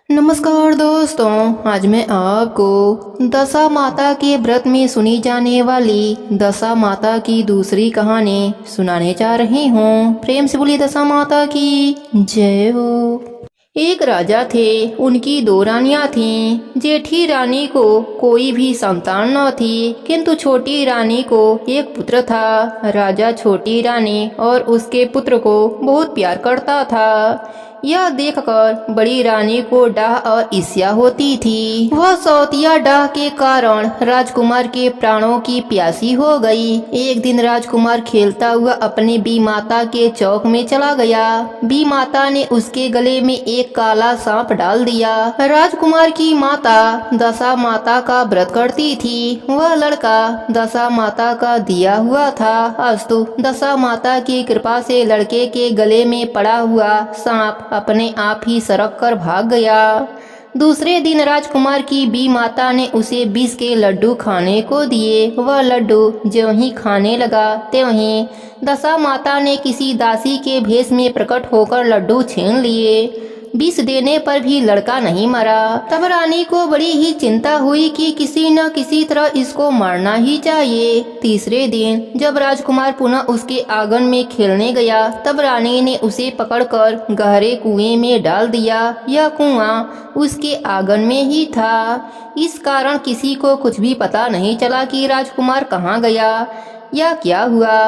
नमस्कार दोस्तों, आज मैं आपको दशा माता के व्रत में सुनी जाने वाली दशा माता की दूसरी कहानी सुनाने जा रही हूँ। प्रेम से बोलिए दशा माता की जय हो। एक राजा थे, उनकी दो रानियां थीं। जेठी रानी को कोई भी संतान न थी, किंतु छोटी रानी को एक पुत्र था। राजा छोटी रानी और उसके पुत्र को बहुत प्यार करता था। यह देखकर बड़ी रानी को डाह और ईर्ष्या होती थी। वह सौतिया डाह के कारण राजकुमार के प्राणों की प्यासी हो गई। एक दिन राजकुमार खेलता हुआ अपने बी माता के चौक में चला गया। बी माता ने उसके गले में एक काला सांप डाल दिया। राजकुमार की माता दशा माता का व्रत करती थी। वह लड़का दशा माता का दिया हुआ था। अस्तु दशा माता की कृपा से लड़के के गले में पड़ा हुआ सांप अपने आप ही सरक कर भाग गया। दूसरे दिन राजकुमार की बी माता ने उसे विष के लड्डू खाने को दिए। वह लड्डू ज्यों ही खाने लगा त्यों ही दशा माता ने किसी दासी के भेष में प्रकट होकर लड्डू छीन लिए। विष देने पर भी लड़का नहीं मरा। तब रानी को बड़ी ही चिंता हुई कि किसी न किसी तरह इसको मारना ही चाहिए। तीसरे दिन जब राजकुमार पुनः उसके आंगन में खेलने गया, तब रानी ने उसे पकड़कर गहरे कुएं में डाल दिया। यह कुआं उसके आंगन में ही था। इस कारण किसी को कुछ भी पता नहीं चला कि राजकुमार कहाँ गया या क्या हुआ।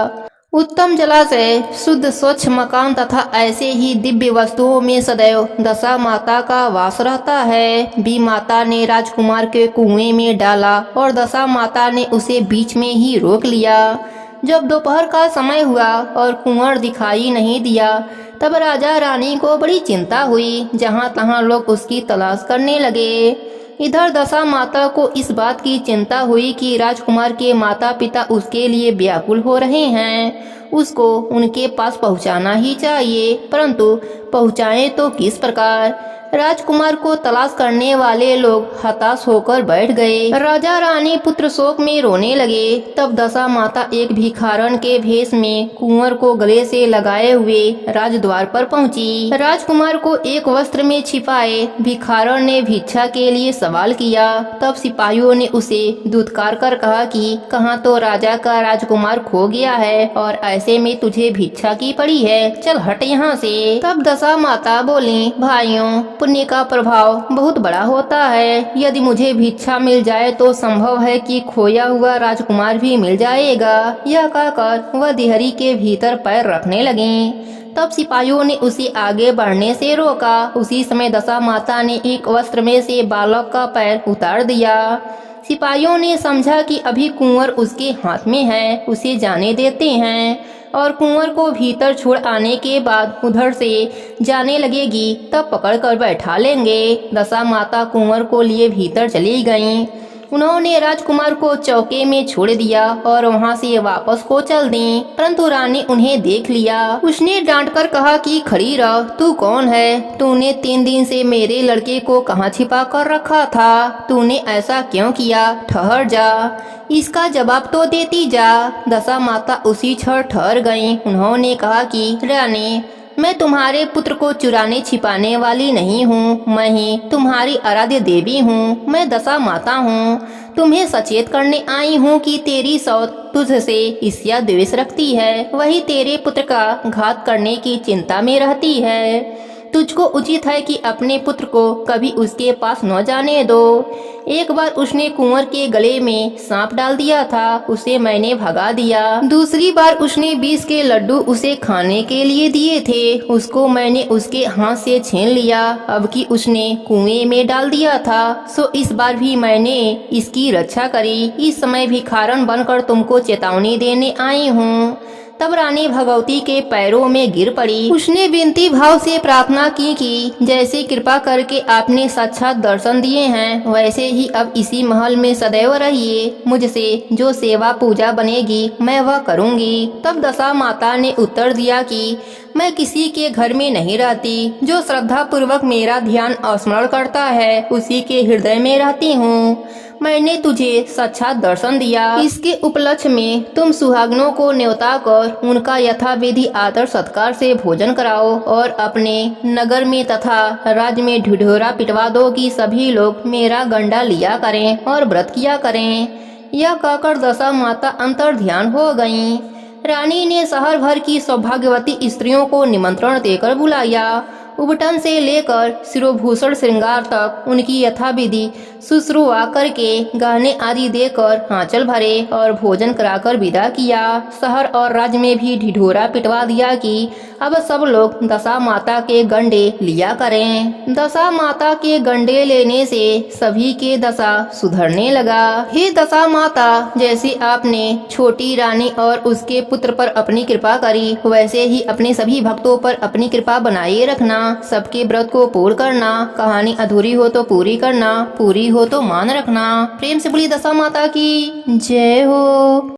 उत्तम जलाशय, शुद्ध स्वच्छ मकान तथा ऐसे ही दिव्य वस्तुओं में सदैव दशा माता का वास रहता है। बी माता ने राजकुमार के कुएं में डाला और दशा माता ने उसे बीच में ही रोक लिया। जब दोपहर का समय हुआ और कुंवर दिखाई नहीं दिया, तब राजा रानी को बड़ी चिंता हुई। जहां तहां लोग उसकी तलाश करने लगे। इधर दशा माता को इस बात की चिंता हुई कि राजकुमार के माता पिता उसके लिए व्याकुल हो रहे हैं। उसको उनके पास पहुंचाना ही चाहिए, परंतु पहुंचाएं तो किस प्रकार। राजकुमार को तलाश करने वाले लोग हताश होकर बैठ गए। राजा रानी पुत्र शोक में रोने लगे। तब दशा माता एक भिखारन के भेष में कुंवर को गले से लगाए हुए राजद्वार पर पहुंची। राजकुमार को एक वस्त्र में छिपाए भिखारन ने भिक्षा के लिए सवाल किया। तब सिपाहियों ने उसे धुतकार कर कहा कि कहाँ तो राजा का राजकुमार खो गया है और ऐसे में तुझे भिक्षा की पड़ी है, चल हट यहाँ से। तब दशा माता बोली, भाइयों, पुण्य का प्रभाव बहुत बड़ा होता है। यदि मुझे भिक्षा मिल जाए तो संभव है कि खोया हुआ राजकुमार भी मिल जाएगा। यह कहकर वह दिहरी के भीतर पैर रखने लगी। तब सिपाहियों ने उसे आगे बढ़ने से रोका। उसी समय दशा माता ने एक वस्त्र में से बालक का पैर उतार दिया। सिपाहियों ने समझा कि अभी कुंवर उसके हाथ में है, उसे जाने देते हैं और कुंवर को भीतर छोड़ आने के बाद उधर से जाने लगेगी, तब पकड़ कर बैठा लेंगे। दशा माता कुंवर को लिए भीतर चली गईं। उन्होंने राजकुमार को चौके में छोड़ दिया और वहां से वापस को चल दी, परंतु रानी उन्हें देख लिया। उसने डांट कर कहा कि खड़ी रह, तू कौन है? तूने 3 दिन से मेरे लड़के को कहाँ छिपा कर रखा था? तूने ऐसा क्यों किया? ठहर जा, इसका जवाब तो देती जा। दशा माता उसी क्षण ठहर गईं। उन्होंने कहा कि रानी, मैं तुम्हारे पुत्र को चुराने छिपाने वाली नहीं हूँ। मैं ही तुम्हारी आराध्य देवी हूँ। मैं दशा माता हूँ। तुम्हें सचेत करने आई हूँ कि तेरी सौत तुझसे ईर्ष्या द्वेष रखती है। वही तेरे पुत्र का घात करने की चिंता में रहती है। तुझको उचित है कि अपने पुत्र को कभी उसके पास न जाने दो। एक बार उसने कुंवर के गले में सांप डाल दिया था, उसे मैंने भगा दिया। दूसरी बार उसने विष के लड्डू उसे खाने के लिए दिए थे, उसको मैंने उसके हाथ से छीन लिया। अब कि उसने कुएं में डाल दिया था, सो इस बार भी मैंने इसकी रक्षा करी। इस समय भिखारन बनकर तुमको चेतावनी देने आई हूँ। तब रानी भगवती के पैरों में गिर पड़ी। उसने विनती भाव से प्रार्थना की कि जैसे कृपा करके आपने साक्षात दर्शन दिए हैं, वैसे ही अब इसी महल में सदैव रहिए। मुझसे जो सेवा पूजा बनेगी मैं वह करूंगी। तब दशा माता ने उत्तर दिया कि मैं किसी के घर में नहीं रहती। जो श्रद्धा पूर्वक मेरा ध्यान स्मरण करता है उसी के हृदय में रहती हूँ। मैंने तुझे साक्षात दर्शन दिया। इसके उपलक्ष्य में तुम सुहागनों को न्योता कर उनका यथाविधि आदर सत्कार से भोजन कराओ और अपने नगर में तथा राज्य में ढिढोरा पिटवा दो कि सभी लोग मेरा गंडा लिया करें और व्रत किया करें। यह कहकर दशा माता अंतर ध्यान हो गईं। रानी ने शहर भर की सौभाग्यवती स्त्रियों को निमंत्रण देकर बुलाया। उबटन से लेकर शिरोभूषण श्रृंगार तक उनकी यथाविधि शुश्रूषा करके गहने आदि देकर आंचल भरे और भोजन कराकर विदा किया। शहर और राज्य में भी ढिढोरा पिटवा दिया कि अब सब लोग दशा माता के गंडे लिया करें। दशा माता के गंडे लेने से सभी के दशा सुधरने लगा। हे दशा माता, जैसे आपने छोटी रानी और उसके पुत्र पर अपनी कृपा करी, वैसे ही अपने सभी भक्तों पर अपनी कृपा बनाए रखना। सबके व्रत को पूर्ण करना। कहानी अधूरी हो तो पूरी करना, पूरी हो तो मान रखना। प्रेम से बोली दशा माता की जय हो।